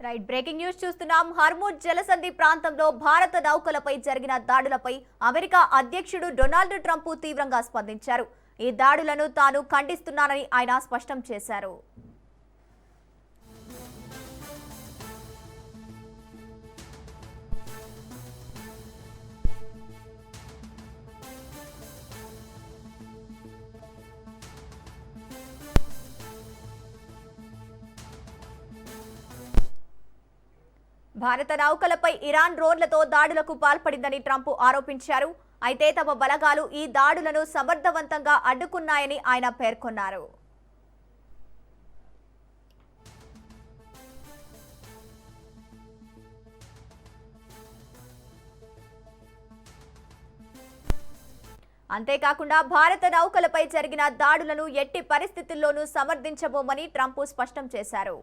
Right breaking news చూస్తున్నాం. Hormuz జలసంధి ప్రాంతంలో భారత నౌకలపై జరిగిన దాడులపై అమెరికా అధ్యక్షుడు డొనాల్డ్ ట్రంప్ తీవ్రంగా స్పందించారు. ఈ దాడులను తాను ఖండిస్తున్నానని ఆయన స్పష్టం చేశారు. భారత నౌకలపై ఇరాన్ డ్రోన్లతో దాడులకు పాల్పడిందని ట్రంప్ ఆరోపించారు. అయితే తమ బలగాలు ఈ దాడులను సమర్థవంతంగా అడ్డుకున్నాయని ఆయన పేర్కొన్నారు. అంతేకాకుండా భారత నౌకలపై జరిగిన దాడులను ఎట్టి పరిస్థితుల్లోనూ సమర్థించబోమని ట్రంప్ స్పష్టం చేశారు.